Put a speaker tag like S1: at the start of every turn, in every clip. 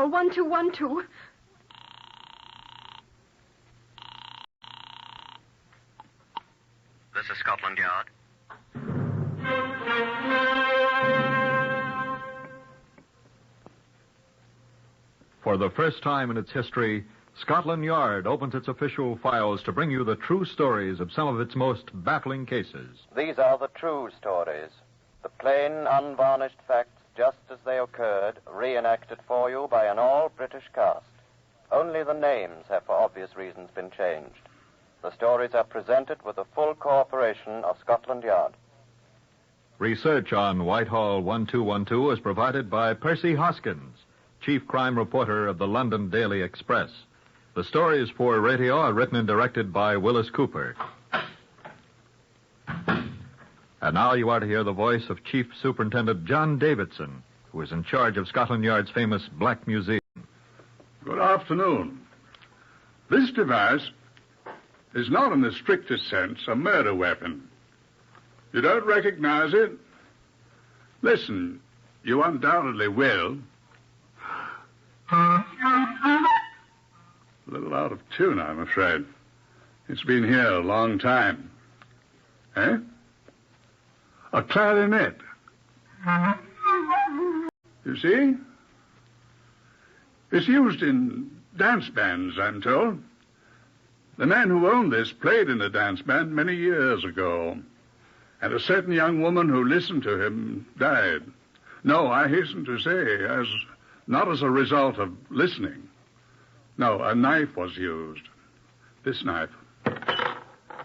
S1: Whitehall, 1212.
S2: This is Scotland Yard.
S3: For the first time in its history, Scotland Yard opens its official files to bring you the true stories of some of its most baffling cases.
S4: These are the true stories, the plain, unvarnished facts just as they occurred, reenacted for you by an all-British cast. Only the names have, for obvious reasons, been changed. The stories are presented with the full cooperation of Scotland Yard.
S3: Research on Whitehall 1212 is provided by Percy Hoskins, chief crime reporter of the London Daily Express. The stories for radio are written and directed by Wyllis Cooper. And now you are to hear the voice of Chief Superintendent John Davidson, who is in charge of Scotland Yard's famous Black Museum.
S5: Good afternoon. This device is not in the strictest sense a murder weapon. You don't recognize it? Listen, you undoubtedly will. A little out of tune, I'm afraid. It's been here a long time. Eh? A clarinet. You see? It's used in dance bands, I'm told. The man who owned this played in a dance band many years ago. And a certain young woman who listened to him died. No, I hasten to say, not as a result of listening. No, a knife was used. This knife.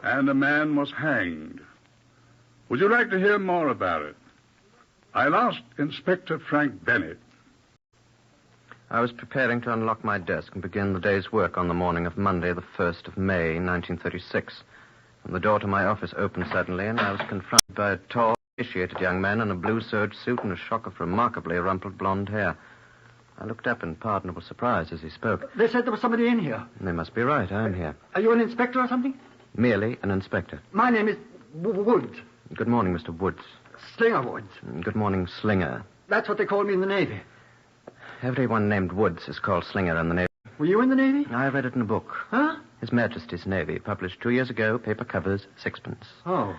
S5: And a man was hanged. Would you like to hear more about it? I'll ask Inspector Frank Bennett.
S4: I was preparing to unlock my desk and begin the day's work on the morning of Monday, the 1st of May, 1936. When the door to my office opened suddenly, and I was confronted by a tall, emaciated young man in a blue serge suit and a shock of remarkably rumpled blonde hair. I looked up in pardonable surprise as he spoke.
S6: They said there was somebody in here.
S4: They must be right. I'm here.
S6: Are you an inspector or something?
S4: Merely an inspector.
S6: My name is Woods.
S4: Good morning, Mr. Woods.
S6: Slinger Woods.
S4: Good morning, Slinger.
S6: That's what they call me in the Navy.
S4: Everyone named Woods is called Slinger in the Navy.
S6: Were you in the Navy?
S4: I read it in a book.
S6: Huh?
S4: His Majesty's Navy, published 2 years ago, paper covers, 6pence.
S6: Oh.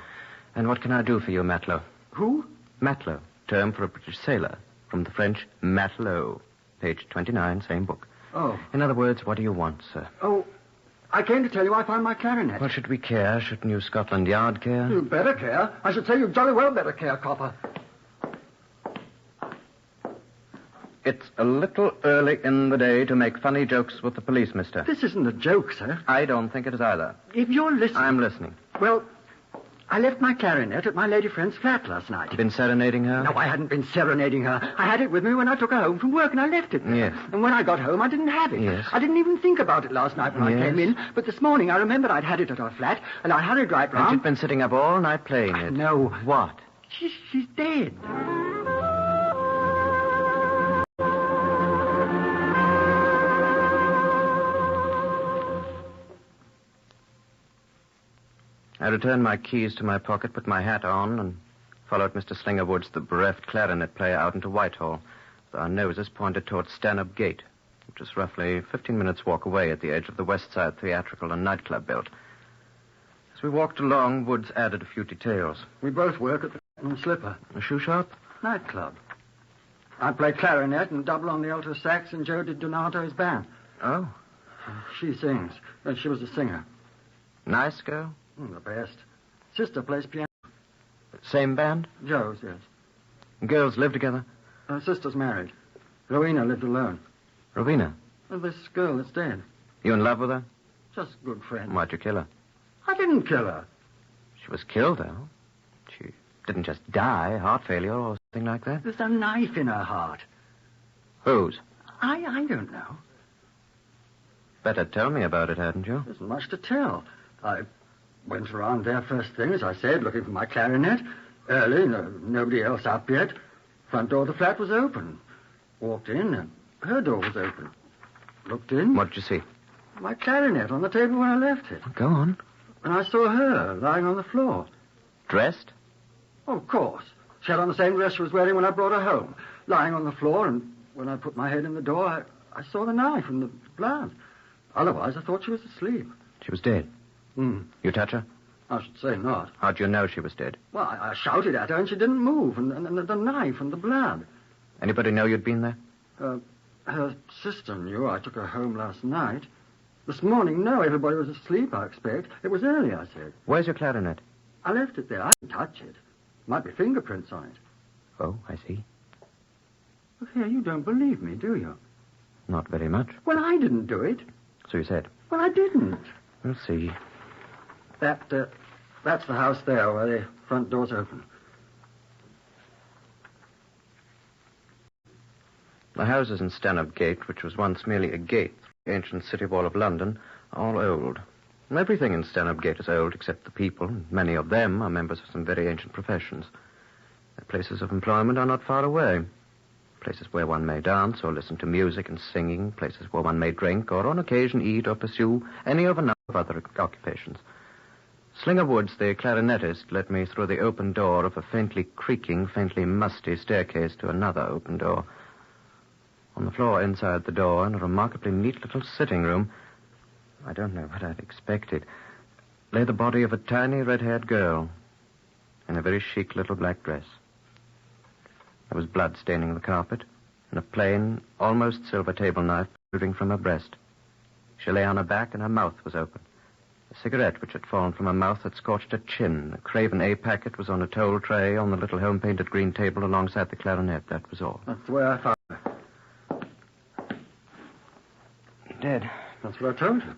S4: And what can I do for you, matelot?
S6: Who?
S4: Matelot, term for a British sailor, from the French matelot. Page 29, same book.
S6: Oh.
S4: In other words, what do you want, sir?
S6: Oh, I came to tell you I found my clarinet.
S4: Well, should we care? Shouldn't you Scotland Yard care?
S6: You better care. I should say you jolly well better care, copper.
S4: It's a little early in the day to make funny jokes with the police, mister.
S6: This isn't a joke, sir.
S4: I don't think it is either.
S6: If you're listening...
S4: I'm listening.
S6: Well, I left my clarinet at my lady friend's flat last night.
S4: You been serenading her?
S6: No, I hadn't been serenading her. I had it with me when I took her home from work, and I left it there.
S4: Yes.
S6: And when I got home, I didn't have it.
S4: Yes.
S6: I didn't even think about it last night when I came in, but this morning I remembered I'd had it at her flat, and I hurried right round.
S4: And you'd been sitting up all night playing it?
S6: No.
S4: What?
S6: She's dead.
S4: I returned my keys to my pocket, put my hat on, and followed Mr. Slinger Woods, the bereft clarinet player, out into Whitehall. Our noses pointed towards Stanhope Gate, which is roughly 15 minutes' walk away at the edge of the West Side theatrical and nightclub belt. As we walked along, Woods added a few details.
S6: We both work at the Slipper.
S4: A shoe shop?
S6: Nightclub. I play clarinet and double on the alto sax, and Joe did Donato's band.
S4: Oh.
S6: She sings. She was a singer.
S4: Nice girl?
S6: The best. Sister plays piano.
S4: Same band?
S6: Joe's, yes.
S4: Girls live together?
S6: Her sister's married. Rowena lived alone.
S4: Rowena?
S6: And this girl that's dead.
S4: You in love with her?
S6: Just good friends.
S4: Why'd you kill her?
S6: I didn't kill her.
S4: She was killed, though. She didn't just die, heart failure or something like that.
S6: There's a knife in her heart.
S4: Whose?
S6: I don't know.
S4: Better tell me about it, hadn't you?
S6: There isn't much to tell. I went around there first thing, as I said, looking for my clarinet. Early, nobody else up yet. Front door of the flat was open. Walked in, and her door was open. Looked in.
S4: What did you see?
S6: My clarinet on the table where I left it.
S4: Go on.
S6: And I saw her lying on the floor.
S4: Dressed?
S6: Oh, of course. She had on the same dress she was wearing when I brought her home. Lying on the floor, and when I put my head in the door, I saw the knife and the blood. Otherwise, I thought she was asleep.
S4: She was dead. You touch her?
S6: I should say not.
S4: How'd you know she was dead?
S6: Well, I shouted at her and she didn't move, and the knife and the blood.
S4: Anybody know you'd been there?
S6: Her sister knew. I took her home last night. This morning, no, everybody was asleep, I expect. It was early, I said.
S4: Where's your clarinet?
S6: I left it there. I didn't touch it. Might be fingerprints on it.
S4: Oh, I see.
S6: Look here, you don't believe me, do you?
S4: Not very much.
S6: Well, I didn't do it.
S4: So you said?
S6: Well, I didn't.
S4: We'll see.
S6: That's the house there where the front door's open.
S4: The houses in Stanhope Gate, which was once merely a gate, the ancient city wall of London, are all old. And everything in Stanhope Gate is old except the people, and many of them are members of some very ancient professions. Their places of employment are not far away. Places where one may dance or listen to music and singing, places where one may drink or on occasion eat or pursue any of a number of other occupations. Slinger Woods, the clarinetist, led me through the open door of a faintly creaking, faintly musty staircase to another open door. On the floor inside the door, in a remarkably neat little sitting room, I don't know what I'd expected, lay the body of a tiny red-haired girl in a very chic little black dress. There was blood staining the carpet, and a plain, almost silver table knife protruding from her breast. She lay on her back, and her mouth was open. A cigarette which had fallen from her mouth had scorched her chin. A Craven A packet was on a toll tray on the little home-painted green table alongside the clarinet. That was all.
S6: That's the way I found her.
S4: Dead.
S6: That's what I told you.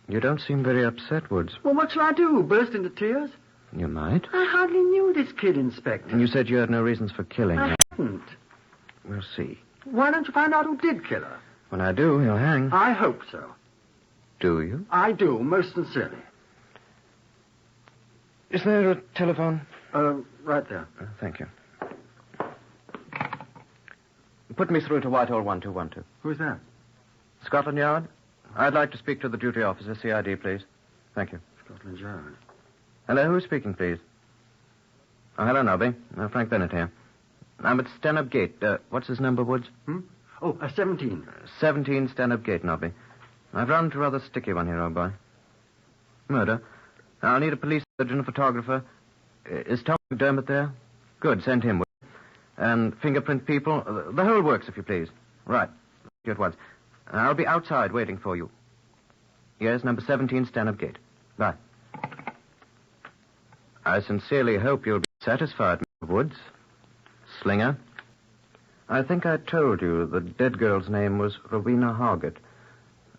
S4: You don't seem very upset, Woods.
S6: Well, what shall I do? Burst into tears?
S4: You might.
S6: I hardly knew this kid, Inspector.
S4: And you said you had no reasons for killing her.
S6: I hadn't.
S4: We'll see.
S6: Why don't you find out who did kill her?
S4: When I do, he'll hang.
S6: I hope so.
S4: Do you?
S6: I do, most sincerely.
S4: Is there a telephone?
S6: Right there.
S4: Thank you. Put me through to Whitehall 1212.
S6: Who's that?
S4: Scotland Yard? I'd like to speak to the duty officer, CID, please. Thank you.
S6: Scotland Yard.
S4: Hello, who's speaking, please? Oh, hello, Nobby. Frank Bennett here. I'm at Stanhope Gate. What's his number, Woods?
S6: 17.
S4: 17 Stanhope Gate, Nobby. I've run into a rather sticky one here, old boy. Murder. I'll need a police surgeon, a photographer. Is Tom McDermott there? Good, send him. And fingerprint people. The whole works, if you please. Right. You at once. I'll be outside waiting for you. Yes, number 17 Stanhope Gate. Bye. I sincerely hope you'll be satisfied, Mr. Woods. Slinger. I think I told you the dead girl's name was Rowena Hargate.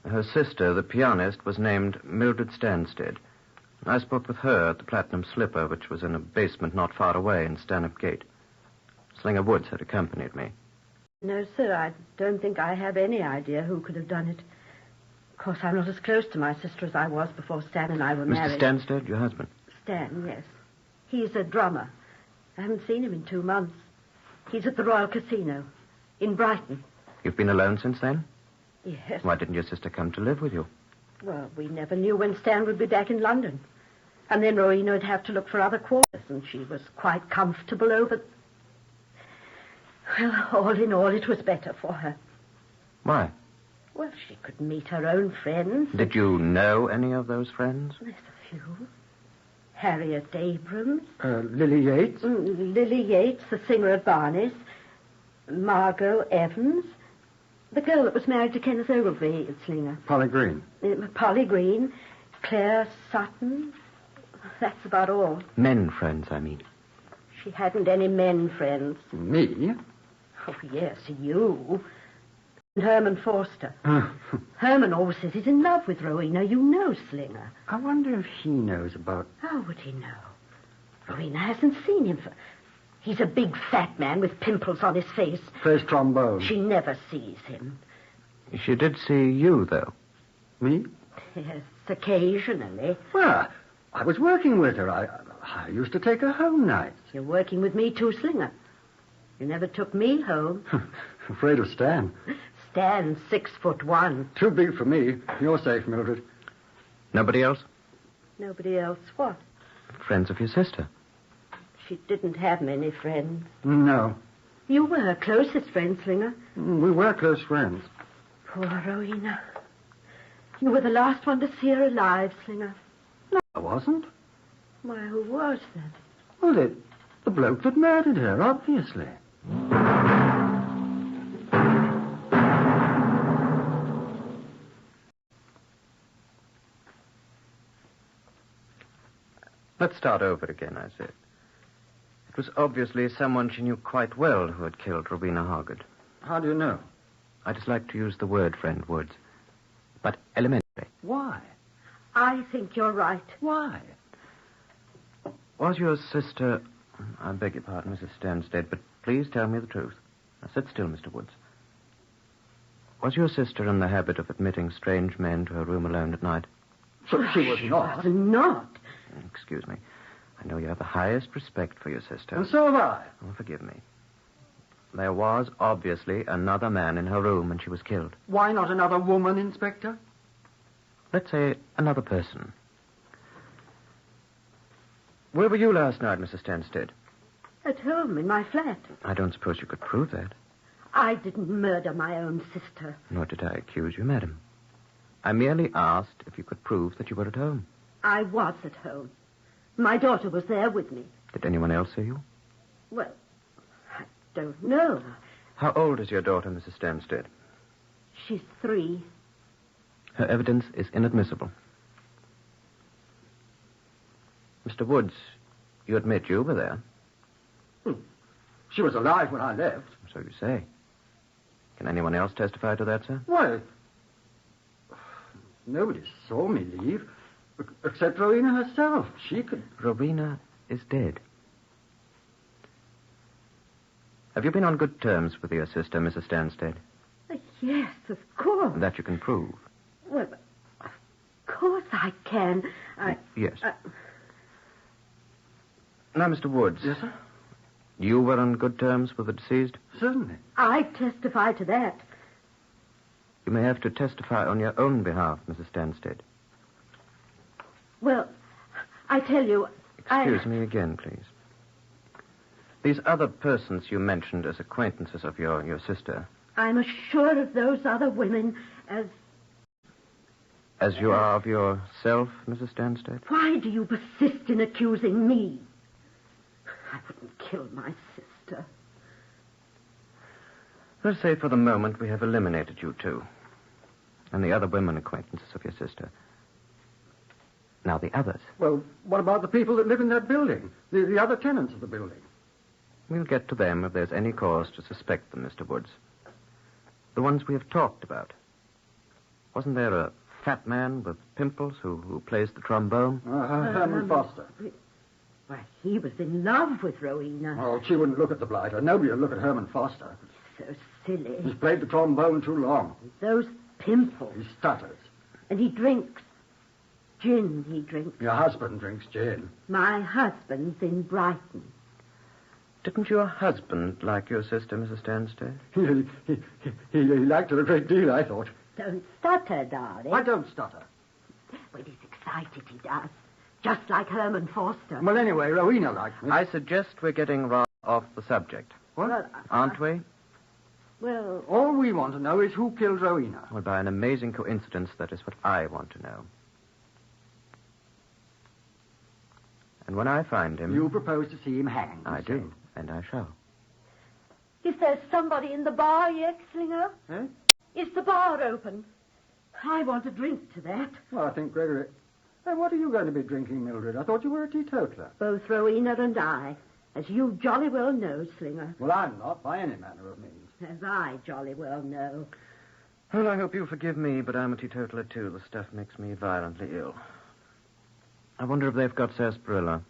S4: Her sister, the pianist, was named Mildred Stansted. I spoke with her at the Platinum Slipper, which was in a basement not far away in Stanhope Gate. Slinger Woods had accompanied me.
S1: No, sir, I don't think I have any idea who could have done it. Of course, I'm not as close to my sister as I was before Stan and I were married.
S4: Mr. Stansted, your husband?
S1: Stan, yes. He's a drummer. I haven't seen him in 2 months. He's at the Royal Casino in Brighton.
S4: You've been alone since then?
S1: Yes.
S4: Why didn't your sister come to live with you?
S1: Well, we never knew when Stan would be back in London. And then Rowena would have to look for other quarters, and she was quite comfortable over... Well, all in all, it was better for her.
S4: Why?
S1: Well, she could meet her own friends.
S4: Did you know any of those friends?
S1: There's a few. Harriet Abrams.
S6: Lily Yates?
S1: Lily Yates, the singer at Barney's. Margot Evans. The girl that was married to Kenneth Ogilvy, Slinger.
S6: Polly Green.
S1: Polly Green. Claire Sutton. That's about all.
S4: Men friends, I mean.
S1: She hadn't any men friends.
S6: Me?
S1: Oh, yes, you. And Herman Forster. Herman always says he's in love with Rowena. You know, Slinger.
S6: I wonder if he knows about...
S1: How would he know? Rowena hasn't seen him for... He's a big fat man with pimples on his face.
S6: Plays trombone.
S1: She never sees him.
S4: She did see you, though.
S6: Me?
S1: Yes, occasionally.
S6: Well, I was working with her. I used to take her home nights.
S1: You're working with me too, Slinger. You never took me home.
S6: Afraid of Stan.
S1: Stan's 6'1".
S6: Too big for me. You're safe, Mildred.
S4: Nobody else?
S1: Nobody else what?
S4: Friends of your sister.
S1: She didn't have many friends.
S6: No.
S1: You were her closest friend, Slinger.
S6: We were close friends.
S1: Poor Rowena. You were the last one to see her alive, Slinger.
S6: No, I wasn't.
S1: Why, who was then?
S6: Well, the bloke that murdered her, obviously.
S4: Let's start over again, I said. It was obviously someone she knew quite well who had killed Rowena Hargate.
S6: How do you know?
S4: I dislike to use the word, friend Woods, but elementary.
S6: Why?
S1: I think you're right.
S6: Why?
S4: Was your sister... I beg your pardon, Mrs. Stanstead, but please tell me the truth. Now, sit still, Mr. Woods. Was your sister in the habit of admitting strange men to her room alone at night?
S6: So she was not.
S1: Not.
S4: Excuse me. I know you have the highest respect for your sister.
S6: And so have I.
S4: Oh, forgive me. There was obviously another man in her room when she was killed.
S6: Why not another woman, Inspector?
S4: Let's say another person. Where were you last night, Mrs. Stanstead?
S1: At home, in my flat.
S4: I don't suppose you could prove that.
S1: I didn't murder my own sister.
S4: Nor did I accuse you, madam. I merely asked if you could prove that you were at home.
S1: I was at home. My daughter was there with me.
S4: Did anyone else see you?
S1: Well, I don't know.
S4: How old is your daughter, Mrs. Stanstead?
S1: She's 3.
S4: Her evidence is inadmissible. Mr. Woods, you admit you were there.
S6: She was alive when I left.
S4: So you say. Can anyone else testify to that, sir?
S6: Why, nobody saw me leave, except Rowena herself. She could...
S4: Rowena is dead. Have you been on good terms with your sister, Mrs. Stanstead?
S1: Yes, of course.
S4: That you can prove.
S1: Well, of course I can.
S4: Yes. Now, Mr. Woods.
S6: Yes, sir?
S4: You were on good terms with the deceased?
S6: Certainly.
S1: I testify to that.
S4: You may have to testify on your own behalf, Mrs. Stanstead.
S1: Well, I tell you,
S4: Excuse me again, please. These other persons you mentioned as acquaintances of your sister.
S1: I'm as sure of those other women as...
S4: As you are of yourself, Mrs. Stanstead?
S1: Why do you persist in accusing me? I wouldn't kill my sister.
S4: Let's say for the moment we have eliminated you two. And the other women acquaintances of your sister. Now the others.
S6: Well, what about the people that live in that building? The other tenants of the building?
S4: We'll get to them if there's any cause to suspect them, Mr. Woods. The ones we have talked about. Wasn't there a fat man with pimples who plays the trombone?
S6: Herman Foster.
S1: Why, he was in love with Rowena.
S6: Oh, she wouldn't look at the blighter. Nobody would look at Herman Foster.
S1: So silly.
S6: He's played the trombone too long.
S1: Those pimples.
S6: He stutters.
S1: And he drinks. Gin he drinks.
S6: Your husband drinks gin.
S1: My husband's in Brighton.
S4: Didn't your husband like your sister, Mrs. Stanstead?
S6: He liked her a great deal, I thought.
S1: Don't stutter, darling.
S6: I don't stutter.
S1: When he's excited, he does. Just like Herman Foster.
S6: Well, anyway, Rowena liked me.
S4: I suggest we're getting right off the subject.
S6: What?
S1: Well,
S4: Aren't we?
S1: Well,
S6: All we want to know is who killed Rowena.
S4: Well, by an amazing coincidence, that is what I want to know. And when I find him...
S6: You propose to see him hanged.
S4: I do, and I shall.
S1: is there somebody in the bar yet, Slinger?
S6: Eh?
S1: Is the bar open? I want a drink to that.
S6: Well, I think Gregory... Hey, what are you going to be drinking, Mildred? I thought you were a teetotaler.
S1: Both Rowena and I, as you jolly well know, Slinger.
S6: Well, I'm not, by any manner of means.
S1: As I jolly well know.
S4: Well, I hope you forgive me, but I'm a teetotaler, too. The stuff makes me violently ill. I wonder if they've got sarsaparilla.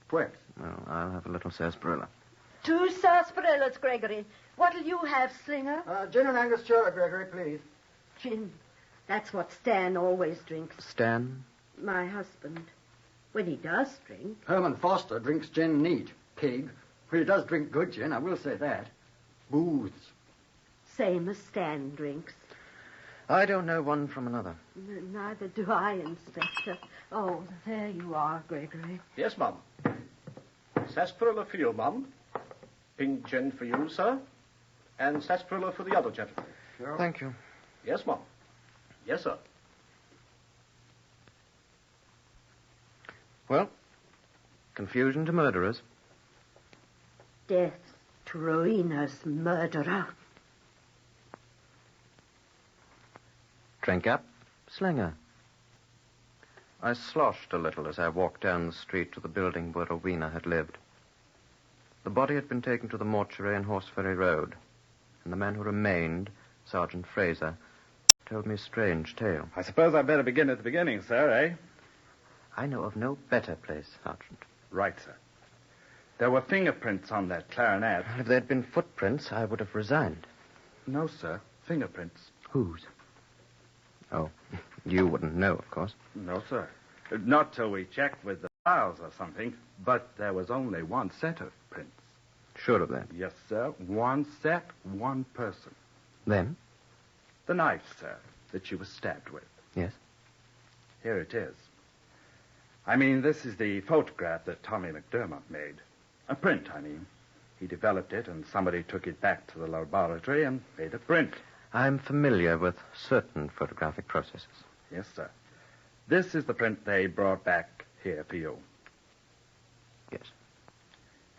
S6: Twix.
S4: Well, I'll have a little sarsaparilla.
S1: 2 sarsaparillas, Gregory. What'll you have, Slinger?
S6: Gin and Angostura, Gregory, please.
S1: Gin. That's what Stan always drinks.
S4: Stan?
S1: My husband. When he does drink.
S6: Herman Foster drinks gin neat. Pig. Well, he does drink good gin, I will say that. Booths.
S1: Same as Stan drinks.
S4: I don't know one from another.
S1: Neither do I, Inspector. Oh, there you are, Gregory.
S2: Yes, Mum. Sarsaparilla for you, Mum. Pink gin for you, sir. And sarsaparilla for the other gentleman.
S4: Thank you.
S2: Yes, ma'am. Yes, sir.
S4: Well, confusion to murderers.
S1: Death to Rowena's murderer.
S4: Drink up, slinger. I sloshed a little as I walked down the street to the building where Rowena had lived. The body had been taken to the mortuary on Horseferry Road, and the man who remained, Sergeant Fraser, told me a strange tale.
S7: I suppose I'd better begin at the beginning, sir, eh?
S4: I know of no better place, Sergeant.
S7: Right, sir. There were fingerprints on that clarinet.
S4: If there had been footprints, I would have resigned.
S7: No, sir. Fingerprints.
S4: Whose? Oh, you wouldn't know, of course.
S7: No, sir. Not till we checked with the files or something. But there was only one set of prints.
S4: Sure of that?
S7: Yes, sir. One set, one person.
S4: Then?
S7: The knife, sir, that she was stabbed with.
S4: Yes.
S7: Here it is. I mean, this is the photograph that Tommy McDermott made. A print, I mean. He developed it, and somebody took it back to the laboratory and made a print.
S4: I'm familiar with certain photographic processes.
S7: Yes, sir. This is the print they brought back here for you.
S4: Yes.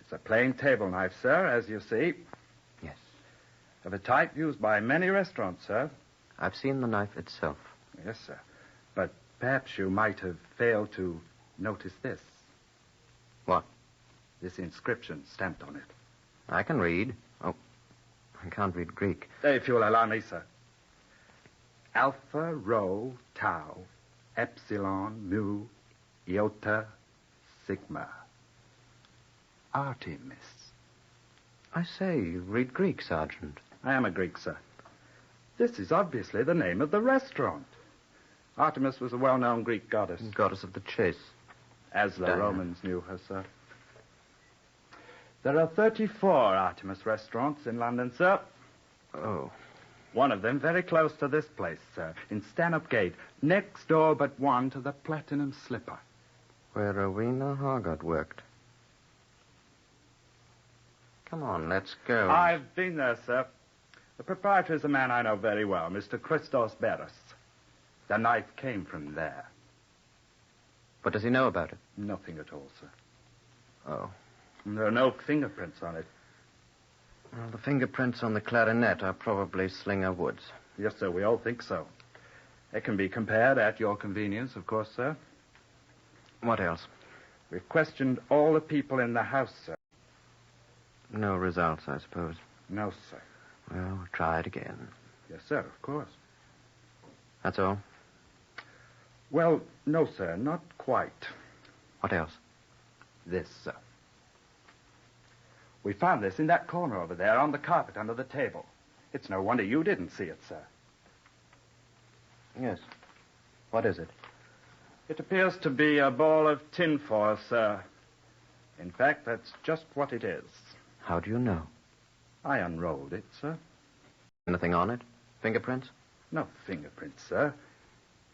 S7: It's a plain table knife, sir, as you see.
S4: Yes.
S7: Of a type used by many restaurants, sir.
S4: I've seen the knife itself.
S7: Yes, sir. But perhaps you might have failed to notice this.
S4: What?
S7: This inscription stamped on it.
S4: I can read. Oh, I can't read Greek.
S7: If you'll allow me, sir. Alpha, Rho, Tau, Epsilon, Mu, Iota, Sigma. Artemis.
S4: I say, you read Greek, Sergeant.
S7: I am a Greek, sir. This is obviously the name of the restaurant. Artemis was a well-known Greek goddess.
S4: Goddess of the chase.
S7: As the
S4: Diana.
S7: Romans knew her, sir. There are 34 Artemis restaurants in London, sir.
S4: Oh.
S7: One of them very close to this place, sir, in Stanhope Gate, next door but one to the Platinum Slipper.
S4: Where Rowena Hargate worked. Come on, let's go.
S7: I've been there, sir. The proprietor is a man I know very well, Mr. Christos Beres. The knife came from there.
S4: What does he know about it?
S7: Nothing at all, sir.
S4: Oh.
S7: And there are no fingerprints on it.
S4: Well, the fingerprints on the clarinet are probably Slinger Wood's.
S7: Yes, sir, we all think so. They can be compared at your convenience, of course, sir.
S4: What else?
S7: We've questioned all the people in the house, sir.
S4: No results, I suppose.
S7: No, sir.
S4: Well, we'll try it again.
S7: Yes, sir, of course.
S4: That's all?
S7: Well, no, sir, not quite.
S4: What else?
S7: This, sir. We found this in that corner over there on the carpet under the table. It's no wonder you didn't see it, sir.
S4: Yes. What is it?
S7: It appears to be a ball of tinfoil, sir. In fact, that's just what it is.
S4: How do you know?
S7: I unrolled it, sir.
S4: Anything on it? Fingerprints?
S7: No fingerprints, sir.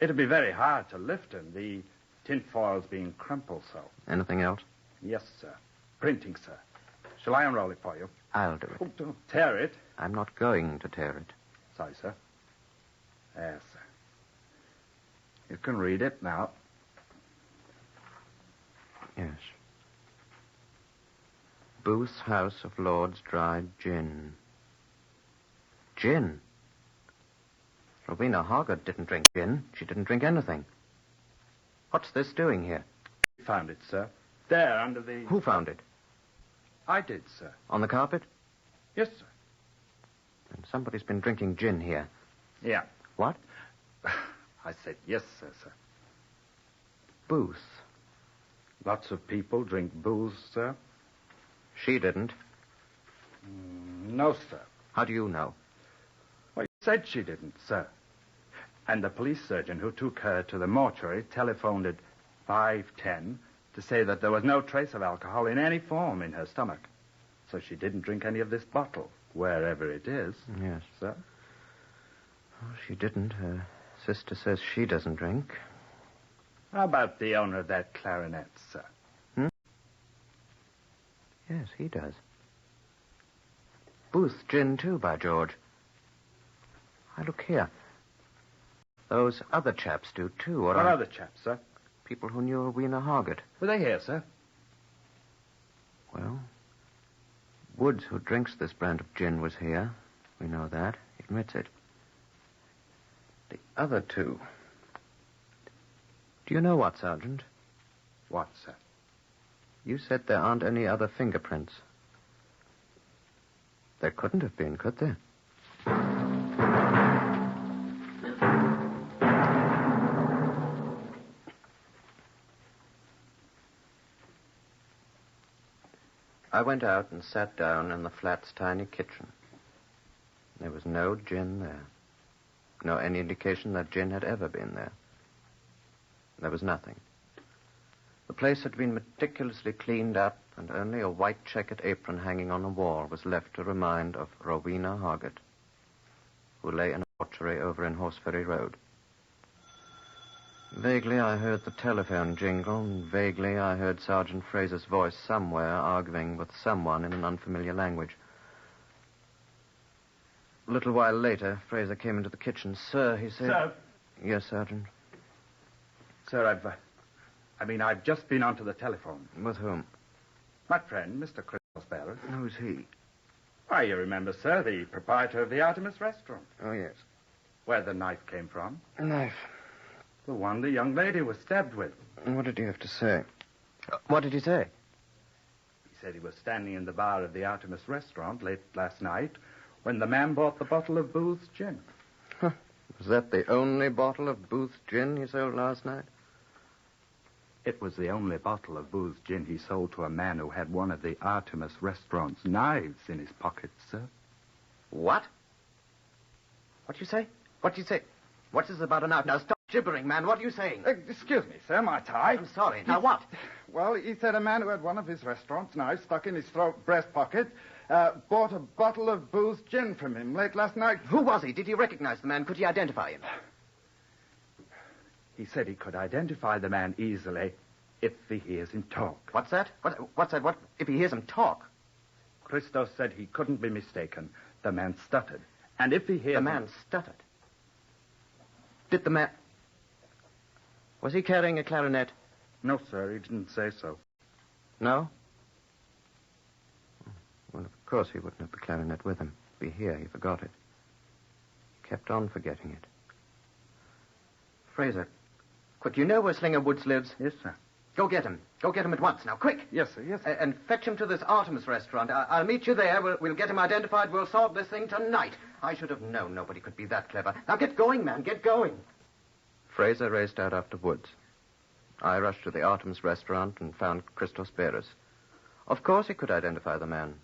S7: It'd be very hard to lift them, the tinfoil's being crumpled so.
S4: Anything else?
S7: Yes, sir. Printing, sir. Shall I unroll it for you?
S4: I'll do it.
S7: Oh, don't tear it.
S4: I'm not going to tear it.
S7: Sorry, sir. Yes, sir. You can read it now.
S4: Yes. Booth's House of Lords dried gin. Gin? Rowena Hargate didn't drink gin. She didn't drink anything. What's this doing here?
S7: Found it, sir. There, under the...
S4: Who found it?
S7: I did, sir.
S4: On the carpet?
S7: Yes, sir.
S4: And somebody's been drinking gin here.
S7: Yeah.
S4: What?
S7: I said yes, sir.
S4: Booth.
S7: Lots of people drink booze, sir.
S4: She didn't.
S7: No, sir.
S4: How do you know?
S7: Well, you said she didn't, sir. And the police surgeon who took her to the mortuary telephoned at 5:10 to say that there was no trace of alcohol in any form in her stomach. So she didn't drink any of this bottle, wherever it is.
S4: Yes.
S7: Sir?
S4: Oh, she didn't. Her sister says she doesn't drink.
S7: How about the owner of that clarinet, sir?
S4: Yes, he does. Booth gin, too, by George. Look here. Those other chaps do, too.
S7: What other chaps, sir?
S4: People who knew Rowena Hargate.
S7: Were they here, sir?
S4: Well, Woods, who drinks this brand of gin, was here. We know that. He admits it. The other two. Do you know what, Sergeant?
S7: What, sir?
S4: You said there aren't any other fingerprints. There couldn't have been, could there? I went out and sat down in the flat's tiny kitchen. There was no gin there. No any indication that gin had ever been there. There was nothing. The place had been meticulously cleaned up, and only a white checkered apron hanging on the wall was left to remind of Rowena Hargate, who lay in a mortuary over in Horseferry Road. Vaguely I heard the telephone jingle, and vaguely I heard Sergeant Fraser's voice somewhere arguing with someone in an unfamiliar language. A little while later, Fraser came into the kitchen. Sir, he said...
S7: Sir?
S4: Yes, Sergeant?
S7: Sir, I've just been onto the telephone.
S4: With whom?
S7: My friend, Mr. Christopher.
S4: Who's he?
S7: Why, you remember, sir, the proprietor of the Artemis restaurant.
S4: Oh, yes.
S7: Where the knife came from.
S4: A knife.
S7: The one the young lady was stabbed with.
S4: And what did he have to say? What did he say?
S7: He said he was standing in the bar of the Artemis restaurant late last night when the man bought the bottle of Booth's gin.
S4: Huh. Was that the only bottle of Booth's gin he sold last night?
S7: It was the only bottle of Booth's gin he sold to a man who had one of the Artemis restaurant's knives in his pocket, sir.
S4: What? What do you say? What do you say? What's this about a knife? Now, stop gibbering, man. What are you saying?
S7: Excuse me, sir, my tie.
S4: I'm sorry. Now, what?
S7: Well, he said a man who had one of his restaurant's knives stuck in his breast pocket bought a bottle of Booth's gin from him late last night.
S4: Who was he? Did you recognize the man? Could you identify him?
S7: He said he could identify the man easily if he hears him talk.
S4: What's that? What's that? What? If he hears him talk?
S7: Christos said he couldn't be mistaken. The man stuttered. And if he hears
S4: The man stuttered. Did the man... Was he carrying a clarinet?
S7: No, sir, he didn't say so.
S4: No? Well, of course he wouldn't have the clarinet with him. Be here, he forgot it. He kept on forgetting it. Fraser, quick, you know where Slinger Woods lives?
S7: Yes, sir.
S4: Go get him. Go get him at once. Now, quick.
S7: Yes, sir, yes, sir.
S4: And fetch him to this Artemis restaurant. I'll meet you there. We'll get him identified. We'll solve this thing tonight. I should have known nobody could be that clever. Now, get going, man. Get going. Fraser raced out after Woods. I rushed to the Artemis restaurant and found Christos Beres. Of course he could identify the man.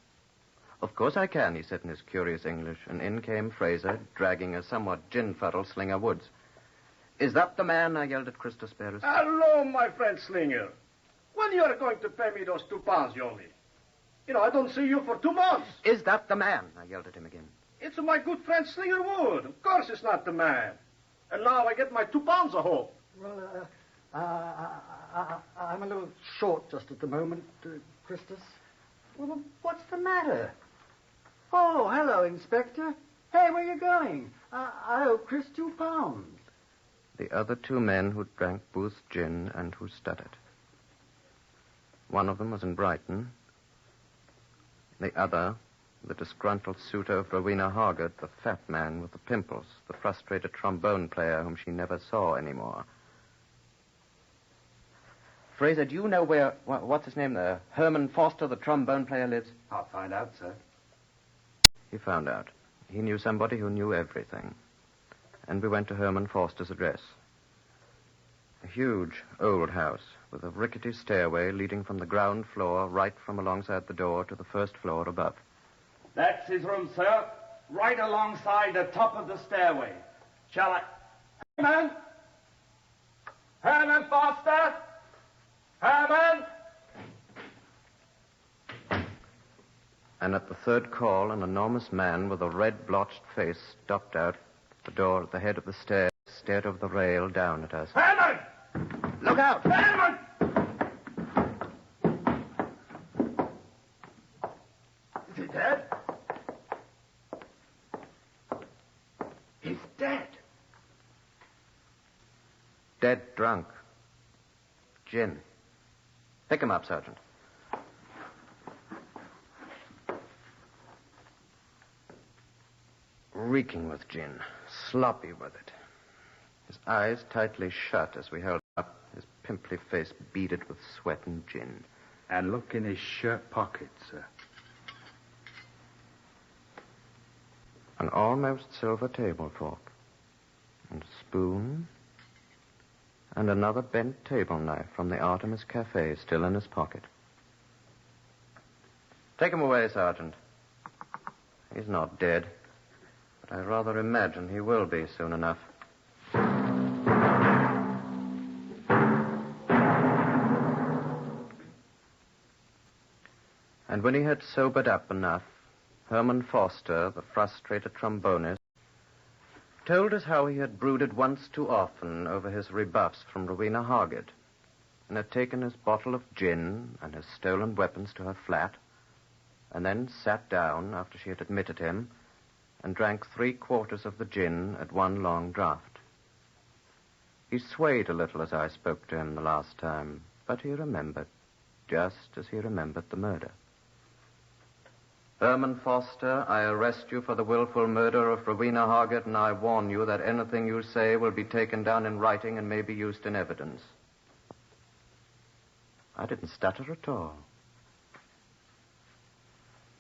S4: Of course I can, he said in his curious English, and in came Fraser, dragging a somewhat gin-fuddled Slinger Woods. Is that the man? I yelled at Christos Beres.
S2: Hello, my friend Slinger. When you are going to pay me those £2 you owe me? You know, I don't see you for 2 months.
S4: Is that the man? I yelled at him again.
S2: It's my good friend Slinger Wood. Of course it's not the man. And now I get my £2 a hole.
S6: Well, I'm a little short just at the moment, Christus. Well, what's the matter? Oh, hello, Inspector. Hey, where are you going? I owe Chris £2.
S4: The other two men who drank Booth's gin and who stuttered. One of them was in Brighton. The other, the disgruntled suitor of Rowena Hargate, the fat man with the pimples, the frustrated trombone player whom she never saw anymore. Fraser, do you know where, what's his name, Herman Foster, the trombone player, lives?
S7: I'll find out, sir.
S4: He found out. He knew somebody who knew everything. And we went to Herman Foster's address. A huge, old house with a rickety stairway leading from the ground floor right from alongside the door to the first floor above.
S8: That's his room, sir. Right alongside the top of the stairway. Shall I... Herman? Herman Foster? Herman?
S4: And at the third call, an enormous man with a red blotched face stopped out the door at the head of the stairs, stared over the rail down at us.
S8: Herman!
S4: Look out!
S8: Herman! Is he dead? He's dead.
S4: Dead drunk. Gin. Pick him up, Sergeant. Reeking with gin. Sloppy with it. His eyes tightly shut as we held him up, his pimply face beaded with sweat and gin.
S7: And look in his shirt pocket, sir.
S4: An almost silver table fork. And a spoon. And another bent table knife from the Artemis Cafe still in his pocket. Take him away, Sergeant. He's not dead. But I rather imagine he will be soon enough. And when he had sobered up enough, Herman Foster, the frustrated trombonist, told us how he had brooded once too often over his rebuffs from Rowena Hargate, and had taken his bottle of gin and his stolen weapons to her flat, and then sat down after she had admitted him and drank 3/4 of the gin at one long draught. He swayed a little as I spoke to him the last time, but he remembered, just as he remembered the murder. Herman Foster, I arrest you for the willful murder of Rowena Hargate, and I warn you that anything you say will be taken down in writing and may be used in evidence. I didn't stutter at all.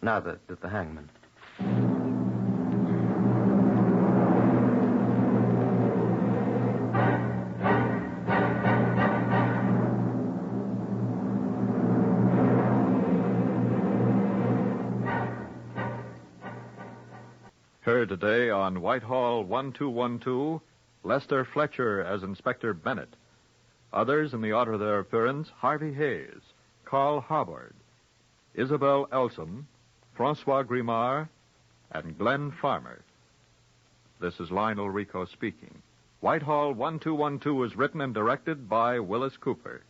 S4: Neither did the hangman.
S3: Heard today on Whitehall 1212, Lester Fletcher as Inspector Bennett. Others in the order of their appearance, Harvey Hayes, Carl Harbord, Isabel Elsom, Francois Grimard, and Glenn Farmer. This is Lionel Rico speaking. Whitehall 1212 is written and directed by Wyllis Cooper.